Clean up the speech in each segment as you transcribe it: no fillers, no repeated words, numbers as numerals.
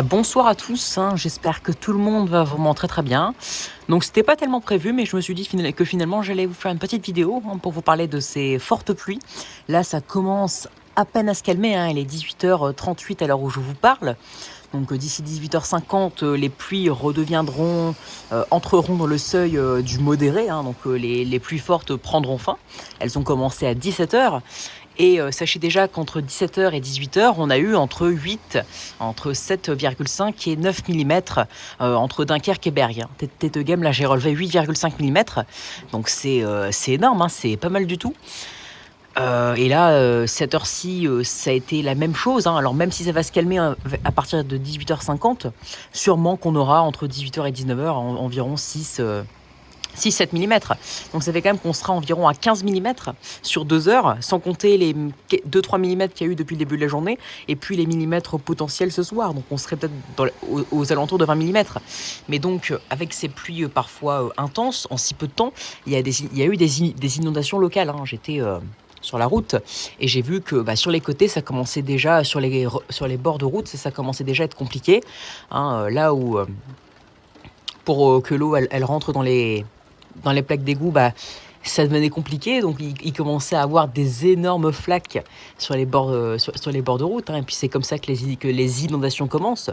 Bonsoir à tous, hein. J'espère que tout le monde va vraiment très très bien. Donc c'était pas tellement prévu, mais je me suis dit que finalement j'allais vous faire une petite vidéo pour vous parler de ces fortes pluies. Là ça commence à peine à se calmer, hein. Il est 18h38 à l'heure où je vous parle. Donc d'ici 18h50, les pluies redeviendront, entreront dans le seuil du modéré, hein. Donc les pluies fortes prendront fin. Elles ont commencé à 17h. Et sachez déjà qu'entre 17h et 18h, on a eu entre 7,5 et 9 mm entre Dunkerque et Bergue. Tête game, là j'ai relevé 8,5 mm. Donc c'est énorme, hein, c'est pas mal du tout. Et là, cette heure-ci, ça a été la même chose, hein. Alors même si ça va se calmer à partir de 18h50, sûrement qu'on aura entre 18h et 19h environ 6-7 mm. Donc ça fait quand même qu'on sera environ à 15 mm sur 2 heures, sans compter les 2-3 mm qu'il y a eu depuis le début de la journée, et puis les millimètres potentiels ce soir. Donc on serait peut-être aux alentours de 20 mm. Mais donc avec ces pluies parfois intenses, en si peu de temps, il y a eu des inondations locales, hein. J'étais sur la route et j'ai vu que sur les côtés ça commençait déjà, sur les bords de route, ça commençait déjà à être compliqué, hein, là où pour que l'eau elle rentre dans les plaques d'égout, ça devenait compliqué. Donc il commençait à avoir des énormes flaques sur les bords, sur les bords de route, hein. Et puis c'est comme ça que les inondations commencent.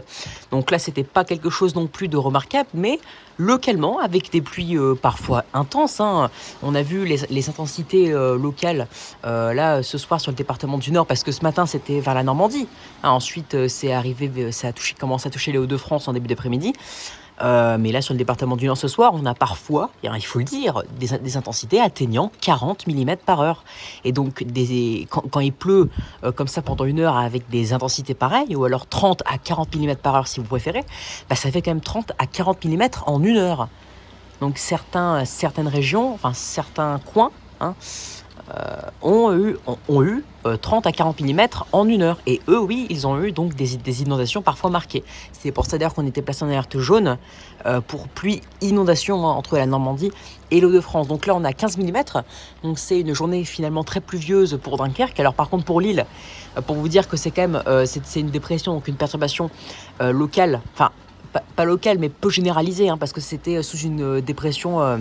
Donc là c'était pas quelque chose non plus de remarquable, mais localement avec des pluies parfois intenses, hein. On a vu les intensités locales là ce soir sur le département du Nord, parce que ce matin c'était vers la Normandie, hein. Ensuite c'est arrivé, commence à toucher les Hauts-de-France en début d'après-midi. Mais là, sur le département du Nord ce soir, on a parfois, il faut le dire, des intensités atteignant 40 mm par heure. Et donc, quand il pleut comme ça pendant une heure avec des intensités pareilles, ou alors 30 à 40 mm par heure si vous préférez, ça fait quand même 30 à 40 mm en une heure. Donc, certaines régions, enfin certains coins, hein, ont eu 30 à 40 mm en une heure. Et eux, oui, ils ont eu donc des inondations parfois marquées. C'est pour ça d'ailleurs qu'on était placé en alerte jaune pour pluie inondation, hein, entre la Normandie et l'Hauts-de-France. Donc là, on a 15 mm. Donc c'est une journée finalement très pluvieuse pour Dunkerque. Alors par contre, pour Lille, pour vous dire que c'est quand même c'est une dépression, donc une perturbation locale, enfin pas locale, mais peu généralisée, hein, parce que c'était sous une dépression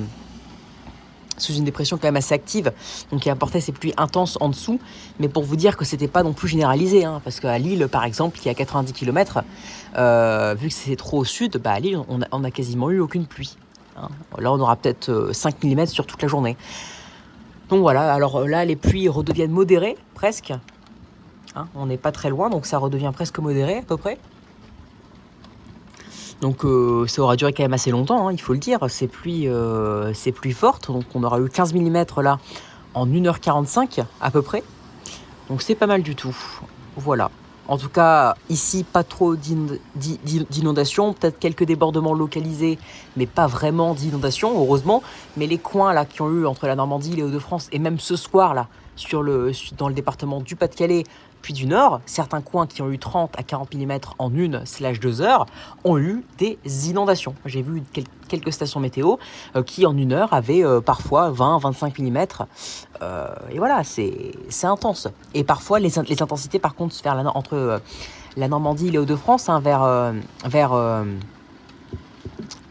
quand même assez active, donc qui apportait ces pluies intenses en dessous. Mais pour vous dire que c'était pas non plus généralisé, hein, parce qu'à Lille par exemple, qui est à 90 km, vu que c'est trop au sud, à Lille on a quasiment eu aucune pluie, hein. Là on aura peut-être 5 mm sur toute la journée. Donc voilà, alors là les pluies redeviennent modérées presque, hein, on n'est pas très loin, donc ça redevient presque modéré à peu près. Donc ça aura duré quand même assez longtemps, hein, il faut le dire, ces pluies fortes. Donc on aura eu 15 mm là en 1h45 à peu près. Donc c'est pas mal du tout. Voilà. En tout cas, ici, pas trop d'inondations, peut-être quelques débordements localisés, mais pas vraiment d'inondations, heureusement. Mais les coins là qui ont eu entre la Normandie, les Hauts-de-France, et même ce soir là, dans le département du Pas-de-Calais, puis du Nord, certains coins qui ont eu 30 à 40 mm en 1/2 heure ont eu des inondations. J'ai vu quelques stations météo qui en une heure avaient parfois 20-25 mm. Et voilà, c'est intense. Et parfois, les intensités, par contre, entre la Normandie et les Hauts-de-France, hein,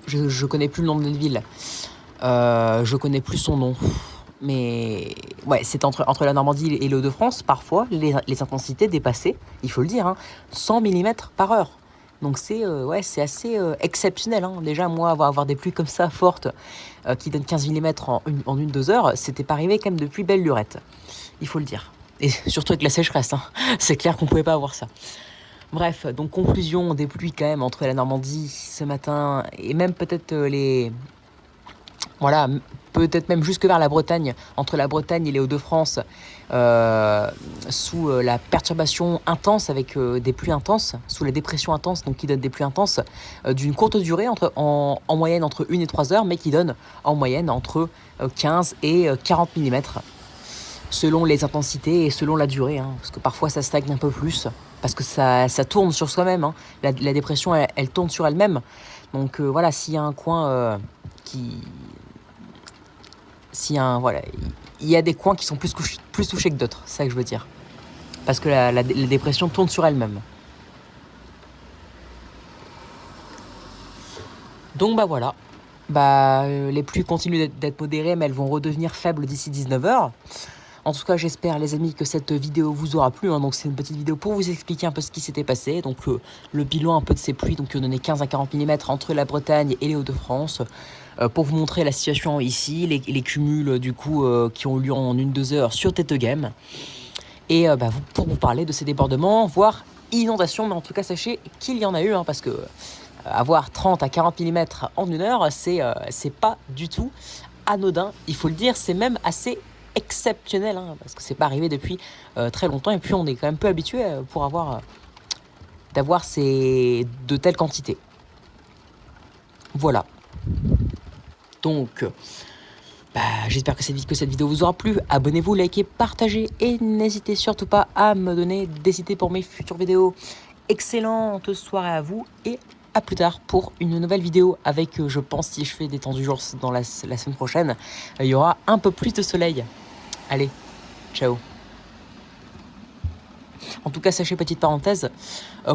je connais plus le nom de la ville. Je connais plus son nom. Mais ouais, c'est entre la Normandie et les Hauts-de-France, parfois, les intensités dépassaient, il faut le dire, hein, 100 mm par heure. Donc c'est assez exceptionnel, hein. Déjà, moi, avoir des pluies comme ça, fortes, qui donnent 15 mm en 1-2 heures, c'était pas arrivé quand même depuis belle lurette, il faut le dire. Et surtout avec la sécheresse, hein. C'est clair qu'on pouvait pas avoir ça. Bref, donc conclusion des pluies quand même entre la Normandie ce matin, et même peut-être voilà, peut-être même jusque vers la Bretagne, entre la Bretagne et les Hauts-de-France, sous la perturbation intense, avec des pluies intenses, sous la dépression intense, donc qui donne des pluies intenses d'une courte durée, en moyenne entre 1 et 3 heures, mais qui donne en moyenne entre 15 et 40 mm, selon les intensités et selon la durée, hein, parce que parfois ça stagne un peu plus, parce que ça tourne sur soi-même, hein. La dépression, elle tourne sur elle-même. Donc voilà, s'il y a un coin voilà, il y a des coins qui sont plus touchés que d'autres, c'est ça que je veux dire. Parce que la dépression tourne sur elle-même. Donc bah voilà, les pluies continuent d'être modérées, mais elles vont redevenir faibles d'ici 19h. En tout cas, j'espère, les amis, que cette vidéo vous aura plu. Donc, c'est une petite vidéo pour vous expliquer un peu ce qui s'était passé. Donc, le bilan un peu de ces pluies, donc, qui ont donné 15 à 40 mm entre la Bretagne et les Hauts-de-France. Pour vous montrer la situation ici, les cumuls, du coup, qui ont eu lieu en 1-2 heures sur Tettegem. Et pour vous parler de ces débordements, voire inondations. Mais en tout cas, sachez qu'il y en a eu, parce que avoir 30 à 40 mm en 1 heure, c'est pas du tout anodin. Il faut le dire, c'est même assez exceptionnel, parce que c'est pas arrivé depuis très longtemps. Et puis, on est quand même peu habitué d'avoir de telles quantités. Voilà. Donc, j'espère que cette vidéo vous aura plu. Abonnez-vous, likez, partagez et n'hésitez surtout pas à me donner des idées pour mes futures vidéos. Excellente soirée à vous et à plus tard pour une nouvelle vidéo avec, je pense, si je fais des temps du jour dans la semaine prochaine, il y aura un peu plus de soleil. Allez, ciao. En tout cas, sachez, petite parenthèse,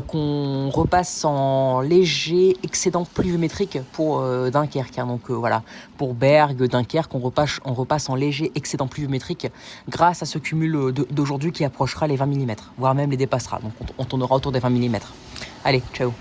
qu'on repasse en léger excédent pluviométrique pour Dunkerque. Donc voilà, pour Bergue, Dunkerque, on repasse en léger excédent pluviométrique grâce à ce cumul d'aujourd'hui qui approchera les 20 mm, voire même les dépassera. Donc on tournera autour des 20 mm. Allez, ciao.